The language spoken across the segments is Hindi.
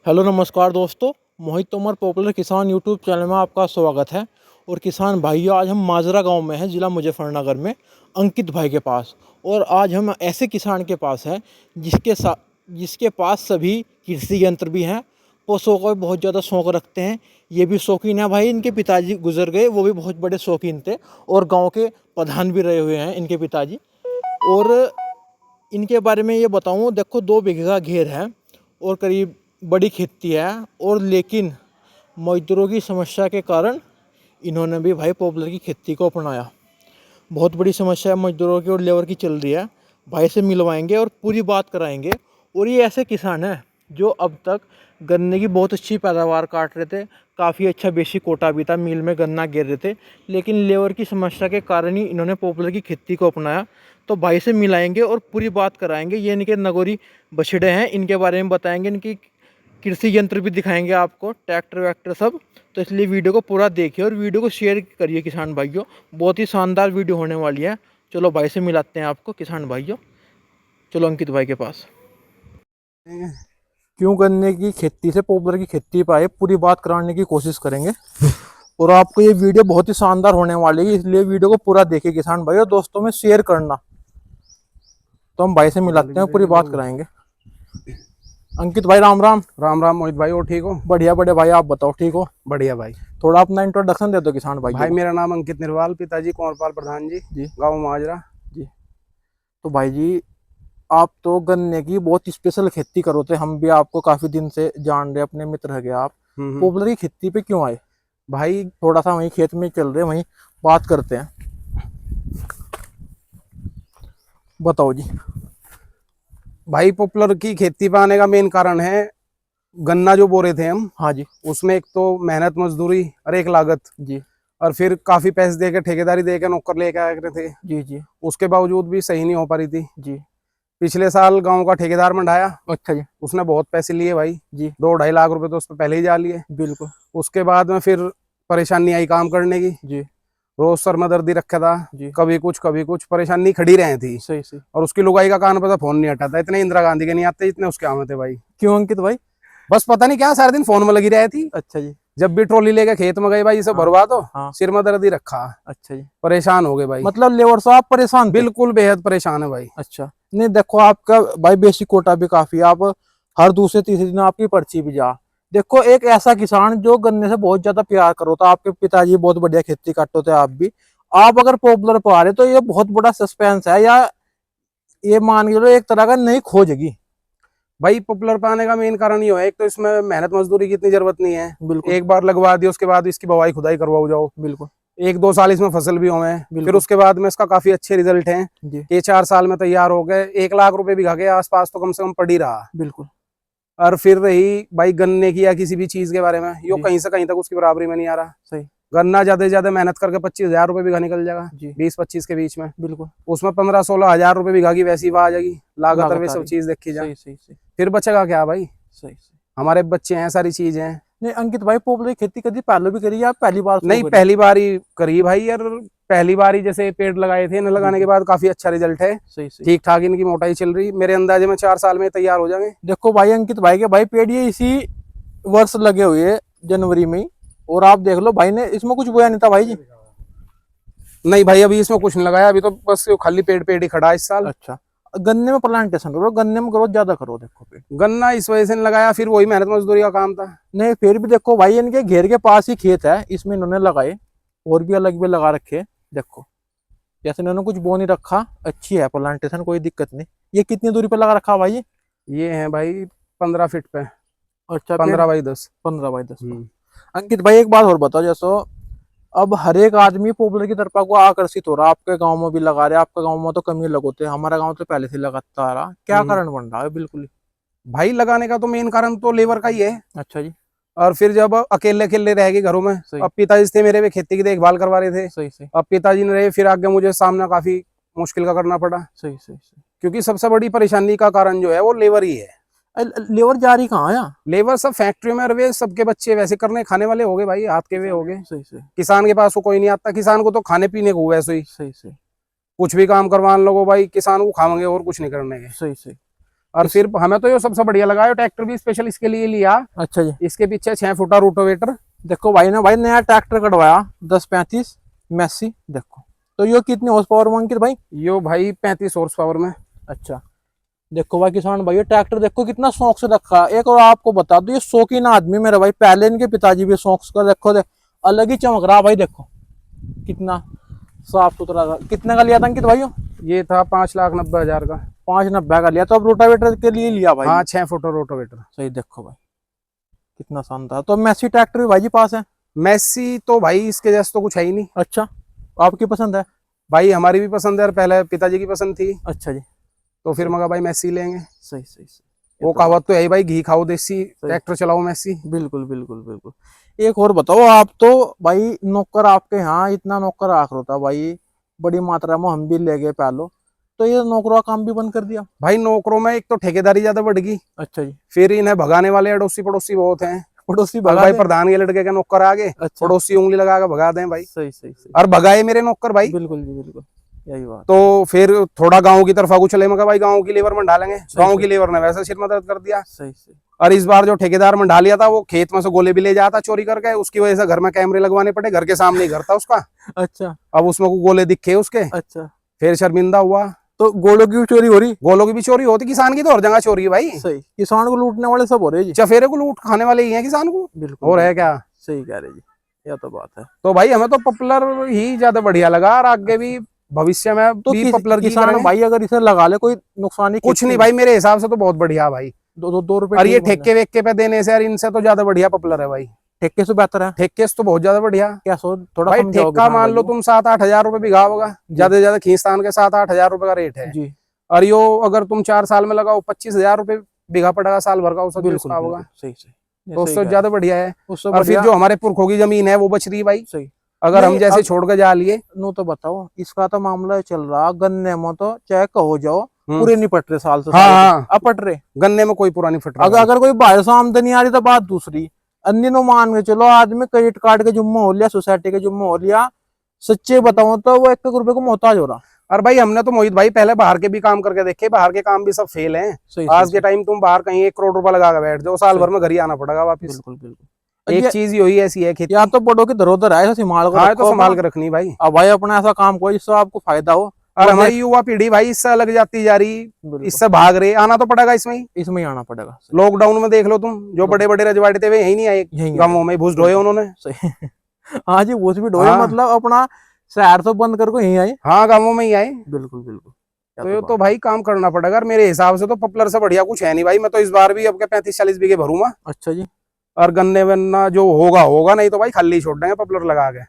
हेलो नमस्कार दोस्तों। मोहित तोमर पॉपुलर किसान यूट्यूब चैनल में आपका स्वागत है। और किसान भाइयों, आज हम माजरा गांव में हैं, ज़िला मुजफ्फरनगर में, अंकित भाई के पास। और आज हम ऐसे किसान के पास हैं जिसके पास सभी कृषि यंत्र भी हैं। पशुओं का भी बहुत ज़्यादा शौक़ रखते हैं, ये भी शौकीन है भाई। इनके पिताजी गुजर गए, वो भी बहुत बड़े शौकीन थे और गाँव के प्रधान भी रहे हुए हैं इनके पिताजी। और इनके बारे में ये बताऊँ, देखो 2 बीघा घेर है और करीब बड़ी खेती है। और लेकिन मजदूरों की समस्या के कारण इन्होंने भी भाई पॉपुलर की खेती को अपनाया। बहुत बड़ी समस्या मजदूरों की और लेबर की चल रही है। भाई से मिलवाएंगे और पूरी बात कराएंगे। और ये ऐसे किसान हैं जो अब तक गन्ने की बहुत अच्छी पैदावार काट रहे थे, काफ़ी अच्छा बेसिक कोटा भी था, मिल में गन्ना गिर रहे थे, लेकिन लेबर की समस्या के कारण ही इन्होंने पॉपुलर की खेती को अपनाया। तो भाई से मिलाएंगे और पूरी बात कराएंगे। ये इनके नगोरी बछड़े हैं, इनके बारे में बताएंगे, इनकी कृषि यंत्र भी दिखाएंगे आपको, ट्रैक्टर वैक्टर सब। तो इसलिए वीडियो को पूरा देखिए और वीडियो को शेयर करिए किसान भाइयों, बहुत ही शानदार वीडियो होने वाली है। चलो भाई से मिलाते हैं आपको किसान भाइयों। चलो अंकित भाई के पास। क्यों गन्ने की खेती से पॉपुलर की खेती पर आए, पूरी बात कराने की कोशिश करेंगे। और आपको ये वीडियो बहुत ही शानदार होने वाली है, इसलिए वीडियो को पूरा देखिए किसान भाइयों, दोस्तों में शेयर करना। तो हम भाई से मिलाते हैं, पूरी बात कराएंगे। अंकित भाई राम राम। राम राम मोहित भाई, और ठीक हो? बढ़िया बढ़िया भाई, आप बताओ ठीक हो? बढ़िया भाई। थोड़ा अपना इंट्रोडक्शन दे दो किसान भाई। भाई मेरा नाम अंकित निर्वाल, पिताजी कुंवरपाल प्रधान जी, गांव माजरा जी। तो भाई जी, आप तो गन्ने की बहुत स्पेशल खेती करो थे, हम भी आपको काफी दिन से जान रहे, अपने मित्र है आप। पॉपुलर की खेती पे क्यों आए भाई? थोड़ा सा वहीं खेत में चल रहे, वहीं बात करते हैं, बताओ जी। भाई पॉपुलर की खेती पे आने का मेन कारण है गन्ना जो बो रहे थे हम। हाँ जी। उसमें एक तो मेहनत मजदूरी और एक लागत जी और फिर काफी पैसे दे के ठेकेदारी दे के नौकर लेके आए थे। जी जी। उसके बावजूद भी सही नहीं हो पा रही थी जी। पिछले साल गांव का ठेकेदार मंडाया। अच्छा जी। उसने बहुत पैसे लिए भाई जी। 2-2.5 लाख रुपए तो उस पर पहले ही जा लिए। बिल्कुल। उसके बाद में फिर परेशानी आई काम करने की। जी। रोज सर में दर्दी रखा था, जी। कभी कुछ परेशानी खड़ी रही थी। सही सही। और उसकी लुगाई का कान पता फोन नहीं हटाता, इतने इंदिरा गांधी के नहीं आते जितने उसके आमे थे भाई। क्यों अंकित भाई? बस पता नहीं क्या सारे दिन फोन में लगी रही थी। अच्छा जी। जब भी ट्रॉली लेके खेत में गई भाई, इसे भरवा दो। हाँ। सिर में दर्द ही रखा। अच्छा जी। परेशान हो गए भाई, मतलब लेबर साहब परेशान थे? बिल्कुल बेहद परेशान है भाई। अच्छा। नहीं देखो, आपका भाई बेसिक कोटा भी काफी, आप हर दूसरे तीसरे दिन आपकी पर्ची भी जा। देखो, एक ऐसा किसान जो गन्ने से बहुत ज्यादा प्यार करो, तो आपके पिताजी बहुत बढ़िया खेती काटते थे, आप भी। आप अगर पॉपुलर पर आ रहे तो ये बहुत बड़ा सस्पेंस है, या ये मान के चलो एक तरह का नई खोजगी। भाई पॉपुलर पाने का मेन कारण ये है, एक तो इसमें मेहनत मजदूरी की इतनी जरूरत नहीं है। बिल्कुल। एक बार लगवा दी, उसके बाद इसकी बवाई खुदाई करवाओ जाओ। बिल्कुल। 1-2 साल इसमें फसल भी होवे, फिर उसके बाद में इसका काफी अच्छे रिजल्ट हैं। ये 4 साल में तैयार हो गए। 1 लाख रुपए बीघा के आसपास तो कम से कम पड़ ही रहा। बिल्कुल। और फिर रही भाई गन्ने की या किसी भी चीज के बारे में, यो कहीं से कहीं तक उसकी बराबरी में नहीं आ रहा। सही। गन्ना ज्यादा से ज्यादा मेहनत करके 25,000 रुपए बीघा निकल जाएगा, 20-25 के बीच में। बिल्कुल। उसमें 15-16 हजार रुपए बीघा की वैसी आ जाएगी लागत और वे सब चीज देखी जाए। सही सही। फिर बचेगा क्या भाई? सही सही। हमारे बच्चे हैं, सारी चीजें हैं। नहीं अंकित भाई, पॉपुलर खेती कभी पहले भी करी या पहली बार? नहीं, पहली बार ही करी भाई यार। पहली बार ही जैसे पेड़ लगाए थे, न लगाने के बाद काफी अच्छा रिजल्ट है। सही सही। ठीक ठाक इनकी मोटाई चल रही, मेरे अंदाजे में 4 साल में तैयार हो जाएंगे। देखो भाई, अंकित भाई के भाई पेड़ ये इसी वर्ष लगे हुए हैं, जनवरी में ही। और आप देख लो, भाई ने इसमें कुछ बोया नहीं था भाई जी? नहीं भाई, अभी इसमें कुछ नहीं लगाया, अभी तो बस खाली पेड़ ही खड़ा है इस साल। अच्छा। गन्ने में प्लांटेशन करो, गन्ने में ग्रोथ ज्यादा करो। देखो पेड़, गन्ना इस वजह से नहीं लगाया, फिर वही मेहनत मजदूरी का काम था। नहीं फिर भी देखो भाई, इनके घेर के पास ही खेत है, इसमें इन्होंने लगाए, और भी अलग भी लगा रखे। देखो जैसे इन्होंने कुछ बो नहीं रखा, अच्छी है प्लांटेशन, कोई दिक्कत नहीं। ये कितनी दूरी पे लगा रखा भाई? ये है भाई 15 फीट पे। अच्छा, 15x10। 15x10। अंकित भाई एक बात और बताओ, जैसो अब हर एक आदमी पॉपुलर की तरफ को आकर्षित हो रहा, आपके गांव में भी लगा रहे, आपके गांव में तो कम ही लगोते, हमारा गांव तो पहले से लगाता आ रहा, क्या कारण बन रहा है? बिल्कुल भाई लगाने का तो मेन कारण तो लेबर का ही है। अच्छा जी। और फिर जब अकेले रहेगी घरों में, अब पिताजी थे मेरे, वे खेती की देखभाल करवा रहे थे। सही सही। अब पिताजी ने रहे, फिर आगे मुझे सामना काफी मुश्किल का करना पड़ा। सही सही सही। क्योंकि सबसे बड़ी परेशानी का कारण जो है वो लेबर ही है। लेबर जारी कहाँ आया? लेबर सब फैक्ट्री में, वे सबके बच्चे वैसे करने खाने वाले हो गए भाई, हाथ के वे हो गए। सही सही। किसान के पास को कोई नहीं आता, किसान को तो खाने पीने को वैसे ही। सही सही। कुछ भी काम करवा लोगो भाई, किसान को खाएंगे और कुछ नहीं करने के। सही सही। और फिर हमें तो ये सबसे बढ़िया लगा, ट्रैक्टर भी स्पेशल इसके लिए लिया। अच्छा जी। इसके पीछे 6 फुटा रोटोवेटर। देखो भाई ने भाई नया ट्रैक्टर कटवाया 1035 मैसी। देखो तो ये कितनी हॉर्स पावर में अंकित भाई? यो भाई 35 हॉर्स पावर में। अच्छा देखो भाई किसान भाई, ये ट्रैक्टर देखो कितना शौक से रखा है। एक और आपको बता दो, ये शौकीन आदमी मेरे भाई, पहले इनके पिताजी भी शौक का, देखो अलग ही चमक रहा भाई। देखो कितना साफ सुथरा था। कितने का लिया था अंकित भाई? ये था 5,90,000 का। 590 का लिया। तो अब रोटावेटर के लिए लिया भाई? हाँ 6 फुट रोटावेटर। सही। देखो भाई कितना शानदार। तो मैसी ट्रैक्टर भी भाई जी पास है? मैसी तो भाई इसके जैसे तो कुछ है ही नहीं। अच्छा आपकी पसंद है? भाई हमारी भी पसंद है और पहले पिताजी की पसंद थी। अच्छा जी। तो फिर मगा भाई मैसी लेंगे। सही सही सही। वो कहावत तो है भाई, घी खाओ देसी, ट्रैक्टर चलाओ मैसी। बिल्कुल बिल्कुल बिल्कुल। एक और बताओ, आप तो भाई नौकर आपके यहाँ इतना नौकर आखिर होता भाई, बड़ी मात्रा में हम भी ले गए पहलो, तो ये नौकरों का काम भी बंद कर दिया? भाई नौकरों में एक तो ठेकेदारी ज्यादा बढ़ गई। अच्छा जी। फिर इन्हें भगाने वाले अड़ोसी पड़ोसी बहुत हैं। पड़ोसी भाई भाई प्रधान के लड़के के नौकर आगे, अच्छा। पड़ोसी उंगली लगा के भगा दें भाई। सही सही सही। और भगाए मेरे नौकर भाई। बिल्कुल जी बिल्कुल, यही बात। तो फिर थोड़ा गांव की तरफ आगू चले, मगर भाई गांव की लेबर में डालेंगे। गांव की लेबर ने वैसे सिर में दर्द कर दिया। सही सही। और इस बार जो ठेकेदार में डालिया था, वो खेत में से गोले भी ले जाता चोरी करके, उसकी वजह से घर में कैमरे लगवाने पड़े। घर के सामने ही घर था उसका। अच्छा। अब उसमें को गोले दिखे उसके। अच्छा। फिर शर्मिंदा हुआ। तो गोलों की भी चोरी हो रही? गोलों की भी चोरी होती, किसान की तो हर जगह चोरी है भाई। सही। किसान को लूटने वाले सब हो रहे जी। चफेरे को लूट खाने वाले ही हैं किसान को। बिल्कुल हो रहा है क्या? सही कह रहे जी, यह तो बात है। तो भाई हमें तो पॉपुलर ही ज्यादा बढ़िया लगा, और आगे भी भविष्य में तो भी पॉपुलर की किसान भाई अगर इसे लगा ले, कोई नुकसान ही कुछ नहीं भाई, मेरे हिसाब से तो बहुत बढ़िया भाई। 2 रुपए। और ये ठेके वेके पे देने से यार, इनसे तो ज्यादा बढ़िया पॉपुलर है भाई। ठेके से बेहतर है? ठेके से तो बहुत ज्यादा बढ़िया। क्या थोड़ा भाई ठेका मान लो तुम 7-8 हजार रुपए बिघा होगा, ज्यादा से ज्यादा खींचतान के 7-8 हजार रुपए का रेट है जी। और यो अगर तुम 4 साल में लगाओ 25,000 रुपए बिघा पड़ेगा साल भर का औसत उसका होगा। सही सही। तो उससे ज्यादा बढ़िया है। उससे और फिर जो हमारे पुरखों की जमीन है वो बच रही है भाई। सही। अगर हम जैसे छोड़ के जा लिए नो तो बताओ, इसका तो मामला चल रहा गन्ने में, तो चाहे कहो जाओ पूरे नहीं पट रहे साल से। हाँ अब पट रहे गन्ने में कोई पुरानी फट रहा। अगर कोई बाहर से आमदनी आ रही तो बात दूसरी। अन्य नो मान के चलो, आदमी क्रेडिट कार्ड के जुम्मे हो लिया, सोसाइटी के जुम्मे हो लिया, सच्चे बताओ तो वो 1 रुपए को मोहताज हो रहा। और भाई हमने तो मोहित भाई पहले बाहर के भी काम करके देखे, बाहर के काम भी सब फेल हैं। आज के टाइम तुम बाहर कहीं 1 करोड़ रुपया लगा के बैठ जाओ, साल भर में घर ही आना पड़ेगा वापिस। बिल्कुल बिल्कुल। एक चीज यही ऐसी है खेती। या तो बड़ों की धरोहर है, संभाल कर। हाँ तो संभाल के रखनी भाई। अब भाई अपना ऐसा काम कोई जिससे आपको फायदा हो। और हमारी युवा पीढ़ी भाई इससे अलग जाती जा रही, इससे भाग रही। आना तो पड़ेगा इसमें ही आना पड़ेगा। लॉकडाउन में देख लो तुम, जो बड़े बड़े रजवाड़े थे वे यही नहीं आए, गाँवों में घुस ढोए उन्होंने। हाँ जी, घुस भी ढोए, मतलब अपना शहर तो बंद करके यहीं आए। हाँ गाँवों में ही आए। बिल्कुल बिल्कुल। तो भाई काम करना पड़ेगा। मेरे हिसाब से तो पॉपुलर से बढ़िया कुछ है नहीं भाई। मैं तो इस बार भी अब के 35-40 बीघे भरूंगा। अच्छा जी। और गन्ने वन्ना जो होगा नहीं तो भाई खाली छोड़ देंगे पॉपुलर लगा के।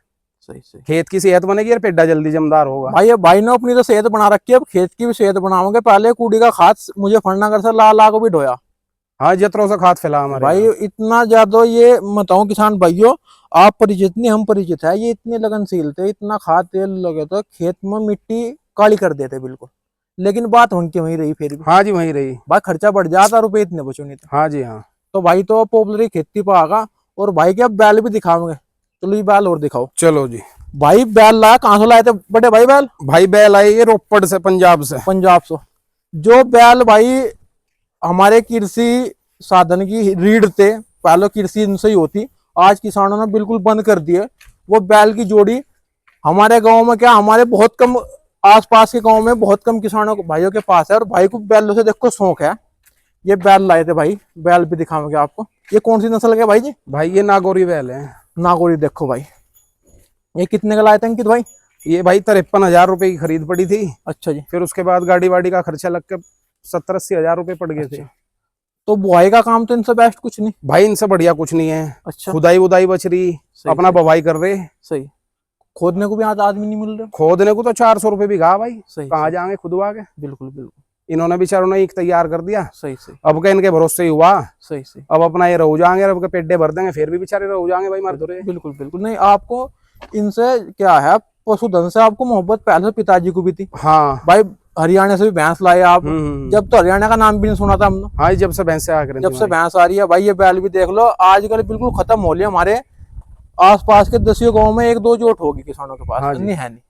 सही सही। खेत की सेहत बनेगी और पेड्डा जल्दी जमदार होगा। भाई भाई ने अपनी तो सेहत बना रखी है, अब खेत की भी सेहत बनाओगे। पहले कूड़ी का खाद मुझे फरनगर से ला को भी ढोया। हाँ जत्रों से खाद फैला हमारे भाई इतना ज्यादा। ये बताऊं किसान भाइयों, आप परिचित नहीं, हम परिचित है। ये इतने लगनशील थे, इतना खाद तेल लगे तो खेत में मिट्टी काली कर देते बिल्कुल। लेकिन बात वहीं रही फिर भी। हाँ जी वहीं रही। भाई खर्चा बढ़ जाता, रुपए इतने बचो नहीं थे। हाँ जी हाँ। तो भाई तो पॉपुलर खेती पर आगा। और भाई के अब बैल भी दिखाओगे, चलो ये बैल और दिखाओ। चलो जी। भाई बैल लाया, कहाँ से लाए थे बड़े भाई बैल? भाई बैल आए ये रोपड़ से, पंजाब से। जो बैल भाई हमारे कृषि साधन की रीढ़ थे, पहले कृषि इनसे ही होती, आज किसानों ने बिल्कुल बंद कर दिए। वो बैल की जोड़ी हमारे गांव में क्या, हमारे बहुत कम आसपास के गांव में बहुत कम किसानों को भाइयों के पास है। और भाई को बैलों से देखो शौक है। ये बैल लाए थे भाई, बैल भी दिखाओगे आपको। ये कौन सी नस्ल के भाई जी? भाई ये नागौरी बैल है। नागौरी। देखो भाई ये कितने का लाए थे अंकित भाई? ये भाई 53,000 रुपए की खरीद पड़ी थी। अच्छा जी। फिर उसके बाद गाड़ी वाड़ी का खर्चा लग के 70-80 हजार रुपए पड़ गए थे। तो बुआई का काम तो इनसे बेस्ट कुछ नहीं? भाई इनसे बढ़िया कुछ नहीं है। अच्छा। खुदाई उदाई बच रही, अपना बवाई कर रहे। सही। खोदने को भी आज आदमी नहीं मिल रहे। खोदने को तो 400 रुपए बिघा भाई। सही। कहाँ जाएंगे खुदवा के। बिल्कुल बिल्कुल। इन्होंने बेचारों ने एक तैयार कर दिया। सही सही। अब के इनके भरोसे ही हुआ। सही सही। अब अपना ये रह जाएंगे, अब के पेड्डे भर देंगे, फिर भी बेचारे रह जाएंगे भाई मजदूर। बिल्कुल बिल्कुल। नहीं, आपको इनसे क्या है, पशुधन से आपको मोहब्बत पहले से पिताजी को भी थी। हाँ भाई हरियाणा से भी भैंस लाए आप। जब तो हरियाणा का नाम भी नहीं सुना था हमने। हाँ जब से भैंस आ रही, जब से भैंस आ रही है भाई। ये बैल भी देख लो, आजकल बिल्कुल खत्म हो लिया। हमारे आसपास के 10 गांव में 1-2 जोट होगी किसानों के पास। हाँ नहीं है नहीं।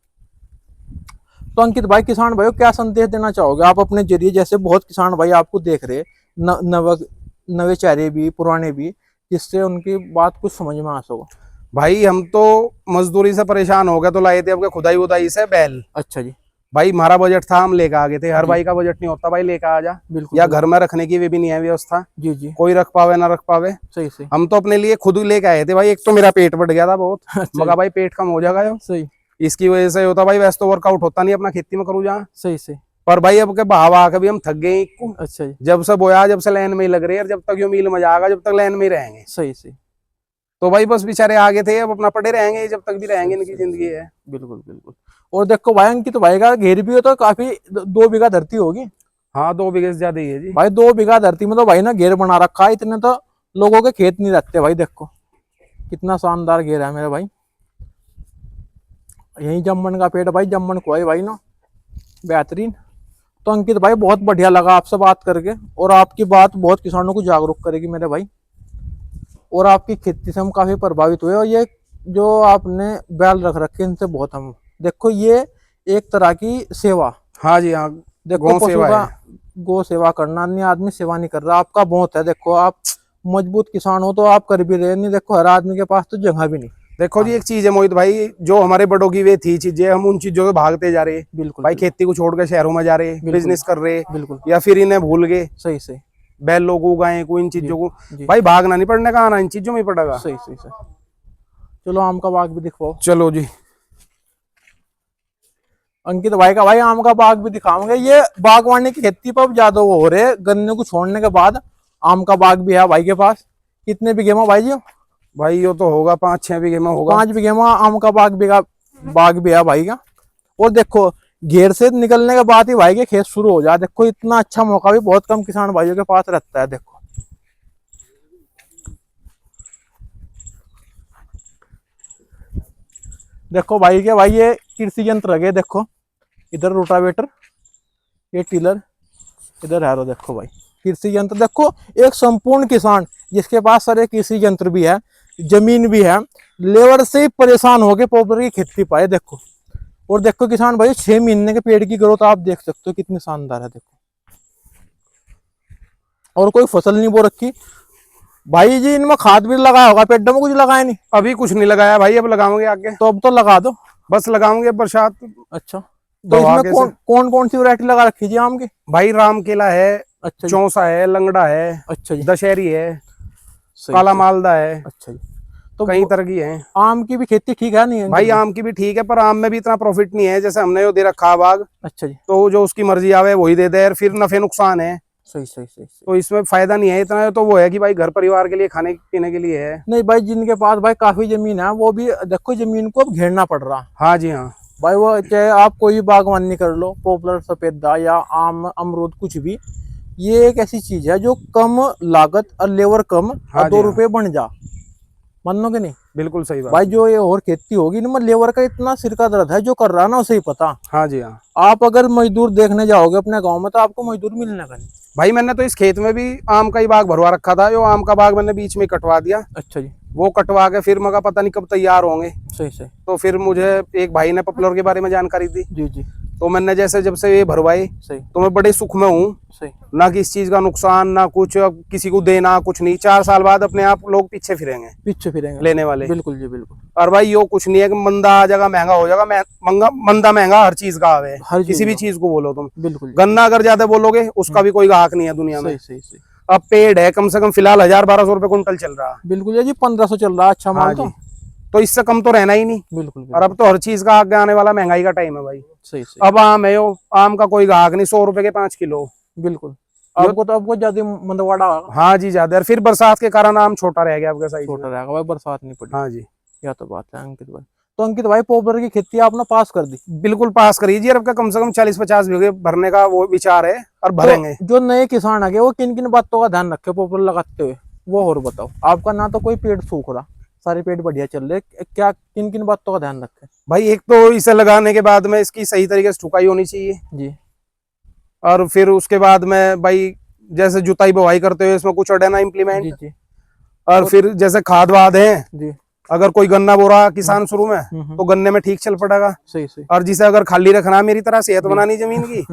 तो अंकित भाई, किसान भाइयों क्या संदेश देना चाहोगे आप अपने जरिए? जैसे बहुत किसान भाई आपको देख रहे, नवे चेहरे भी, पुराने भी, जिससे उनकी बात कुछ समझ में आ सको। भाई हम तो मजदूरी से परेशान हो गए तो लाए थे आपके खुदाई उदाई से बैल। अच्छा जी। भाई हमारा बजट था, हम लेकर आ गए थे। हर जी। भाई का बजट नहीं होता भाई लेकर आ जा, बिल्कुल या बिल्कुल। घर में रखने की भी नहीं है व्यवस्था, जी जी। कोई रख पावे ना रख पावे। सही सही। हम तो अपने लिए खुद ही लेके आए थे भाई। एक तो मेरा पेट बढ़ गया था बहुत, अच्छा मगर भाई पेट कम हो जाएगा यो, सही इसकी वजह से होता भाई। वैसे तो वर्कआउट होता नहीं अपना खेती में करूँ जहाँ, सही सही। पर भाई अब के बहाव आके भी हम थक गए। अच्छा जी। जब से बोया, जब से लाइन में ही लग रही है, जब तक यो मील में जाएगा जब तक लाइन में ही रहेंगे। सही सही। तो भाई बस बेचारे आगे थे, अब अपना पड़े रहेंगे जब तक भी रहेंगे, इनकी जिंदगी है। बिल्कुल बिल्कुल। और देखो भाई, अंकित भाई का घेर भी हो तो काफी 2 बीघा धरती होगी। हाँ 2 बीघे से ज्यादा ही है जी भाई 2 बीघा धरती में तो भाई ना घेर बना रखा है, इतने तो लोगों के खेत नहीं रखते भाई। देखो कितना शानदार घेर है मेरे भाई। यही जम्मन का पेड़ भाई, जम्मन को भाई ना बेहतरीन। तो अंकित भाई बहुत बढ़िया लगा आपसे बात करके, और आपकी बात बहुत किसानों को जागरूक करेगी मेरे भाई। और आपकी खेती से हम काफी प्रभावित हुए, और ये जो आपने बैल रख रखे इनसे बहुत हम देखो, ये एक तरह की सेवा। हाँ जी हाँ, देखो गौ पशु सेवा का है। गो सेवा करना, अन्य आदमी सेवा नहीं कर रहा, आपका बहुत है। देखो आप मजबूत किसान हो तो आप कर भी रहे नहीं। देखो हर आदमी के पास तो जगह भी नहीं। देखो जी एक चीज है मोहित भाई, जो हमारे बड़ों की वे थी चीजें, हम उन चीजों से भागते जा रहे। बिल्कुल भाई बिल्कुल। खेती को छोड़ के शहरों में जा रहे, बिजनेस कर रहे, बिल्कुल या फिर इन्हें भूल गए सही सही। बैल लोगों उगाए को, इन चीजों को। जी भाई भागना नहीं पड़ने का, आना इन चीजों में ही पड़ेगा। सही सही सही। चलो आम का बाग भी दिखवाओ चलो जी। अंकित भाई का। भाई आम का बाग भी दिखाओगे। ये बागवानी की खेती पर अब ज्यादा वो हो रहे, गन्ने को छोड़ने के बाद आम का बाग भी है भाई के पास। कितने बीघे में भाई जी? भाई ये तो होगा 5-6 बीघे में होगा। 5 बीघे में आम का बाग भी है भाई का। और देखो घेर से निकलने के बाद ही भाई के खेत शुरू हो जाए। देखो इतना अच्छा मौका भी बहुत कम किसान भाइयों के पास रहता है। देखो देखो भाई के भाई, ये कृषि यंत्र लगे। देखो इधर रोटावेटर, ये टिलर, इधर हैरो। देखो भाई कृषि यंत्र। देखो एक संपूर्ण किसान जिसके पास सारे कृषि यंत्र भी है, जमीन भी है, लेबर से ही परेशान होके पॉपुलर की खेती पाए। देखो और देखो किसान भाई 6 महीने के पेड़ की ग्रोथ आप देख सकते हो कितनी शानदार है। देखो और कोई फसल नहीं बो रखी भाई जी। इनमें खाद भी लगाया होगा, पेड़ में कुछ लगाया नहीं? अभी कुछ नहीं लगाया भाई, अब लगाओगे आगे। तो अब तो लगा दो। बस लगाओगे बरसात। अच्छा तो इसमें कौन सी वैरायटी लगा रखी जी आम की? भाई राम केला है, अच्छा जी। चौसा है, लंगड़ा है, अच्छा जी। दशहरी है, सही काला सही। मालदा है। अच्छा जी। तो कई तरह की है आम की भी खेती ठीक है नहीं है? भाई। आम की भी ठीक है, पर आम में भी इतना प्रॉफिट नहीं है। जैसे हमने वो दे रखा बाग, अच्छा जी। तो जो उसकी मर्जी आवे वही दे दे, फिर नफे नुकसान है। सही सही सही सही। तो इसमें फायदा नहीं है इतना। तो वो है कि भाई घर परिवार के लिए, खाने पीने के लिए है। नहीं भाई, जिनके पास भाई काफी जमीन है वो भी देखो जमीन को अब घेरना पड़ रहा हाँ जी हाँ। भाई। वो चाहे आप कोई भी बागवानी कर लो, पॉपुलर, सफेदा या आम, अमरूद, कुछ भी, ये एक ऐसी चीज है जो कम लागत और लेबर कम हाँ और जी 2 हाँ। रुपए बन जा। मानो कि नहीं बिल्कुल सही बात भाई? जो ये और खेती होगी इनमें लेबर का इतना सिर का दर्द है, जो कर रहा है ना उसे ही पता। हाँ जी हाँ। आप अगर मजदूर देखने जाओगे अपने गांव में तो आपको मजदूर मिलने का नहीं। भाई मैंने तो इस खेत में भी आम का ही बाग भरवा रखा था। जो आम का बाग मैंने बीच में कटवा दिया। अच्छा जी। वो कटवा के फिर मगा पता नहीं कब तैयार होंगे। सही सही। तो फिर मुझे एक भाई ने पॉपुलर के बारे में जानकारी दी, जी जी। तो मैंने जैसे जब से ये भरवाई, सही तो मैं बड़े सुख में हूँ। सही। ना किस चीज का नुकसान, ना कुछ अब किसी को देना, कुछ नहीं। 4 साल बाद अपने आप लोग पीछे फिरेंगे पीछे फिरेंगे लेने वाले। बिल्कुल जी बिल्कुल। और भाई यो कुछ नहीं है कि मंदा आ जाएगा, महंगा हो जाएगा। मंदा महंगा हर चीज का आवे, हर चीज किसी भी का। चीज को बोलो तुम। बिल्कुल जी। गन्ना अगर ज्यादा बोलोगे उसका भी कोई ग्राहक नहीं है दुनिया में। सही सही सही। अब पेड़ है कम से कम फिलहाल 1000-1200 रुपए कुंटल चल रहा है। बिल्कुल जी। 1500 चल रहा है अच्छा हाँ माल जी। तो। तो इससे कम तो रहना ही नहीं। बिल्कुल और बिल्कुल। अब तो हर चीज का आगे आने वाला महंगाई का टाइम है भाई। सही सही। अब आम है यो, आम का कोई ग्राहक नहीं। 100 रुपए के 5 किलो। बिल्कुल। आपको ज्यादा मंदवाड़ा होगा। हाँ जी ज्यादा। और फिर बरसात के कारण आम छोटा रह गया आपका साइज छोटा में। रहेगा भाई, बरसात नहीं पड़ी। हाँ जी या तो बात है अंकित भाई। तो अंकित भाई पॉपुलर की खेती आपने पास कर दी? बिल्कुल पास करीजिए। अब का कम से कम 40-50 बीघे भरने का वो विचार है, और भरेंगे। तो जो नए किसान है वो किन किन बातों का ध्यान रखे पॉपुलर लगाते हुए, वो और बताओ। आपका ना तो कोई पेड़ सूख रहा, सारे पेड़ बढ़िया चल रहे, क्या किन किन बातों का ध्यान रखे? भाई एक तो इसे लगाने के बाद में इसकी सही तरीके से ठुकाई होनी चाहिए जी। और फिर उसके बाद में भाई जैसे जुताई बुवाई करते हुए इसमें कुछ अड़े ना इम्प्लीमेंट। जी जी। और फिर जैसे खाद वाद है जी अगर कोई गन्ना बो रहा किसान शुरू में तो गन्ने में ठीक चल पड़ेगा। सही सही और जिसे अगर खाली रखना है मेरी तरह सेहत बनानी जमीन की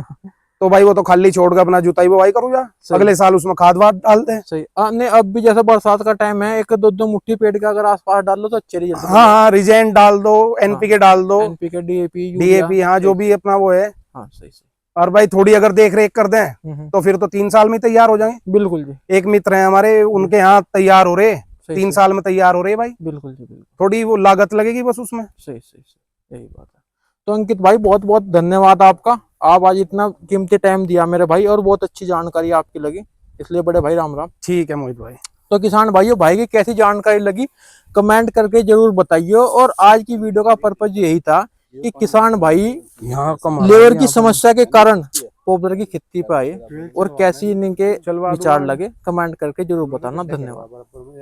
तो भाई वो तो खाली छोड़ के अपना जुताई बुवाई करूँ जा, अगले साल उसमें खाद वाद डालते हैं। सही। नहीं अब भी जैसे बरसात का टाइम है, एक दो दो मुट्ठी पेड़ के अगर आसपास डाल लो तो अच्छे रिजल्ट। हाँ हाँ, रिजेंट डाल दो, एनपीके डाल दो, एनपीके डीएपी डीएपी, हाँ जो भी अपना वो है। हाँ सही सही। और भाई थोड़ी अगर देख रेख कर दें तो फिर तो 3 साल में तैयार हो जाएंगे। बिल्कुल जी। एक मित्र है हमारे, उनके यहाँ तैयार हो रहे, 3 साल में तैयार हो रहे भाई। बिल्कुल जी बिल्कुल। थोड़ी वो लागत लगेगी बस उसमें। सही सही सही, यही बात है। तो अंकित भाई बहुत बहुत धन्यवाद आपका, आप आज इतना कीमती टाइम दिया मेरे भाई, और बहुत अच्छी जानकारी आपकी लगी, इसलिए बड़े भाई राम राम। ठीक है मोहित भाई। तो किसान भाइयों, भाई की कैसी जानकारी लगी कमेंट करके जरूर बताइए। और आज की वीडियो का पर्पज यही था कि किसान भाई यहाँ लेबर की समस्या के कारण पॉपुलर की खेती पे आए, और कैसी इनके विचार लगे कमेंट करके जरूर बताना। धन्यवाद।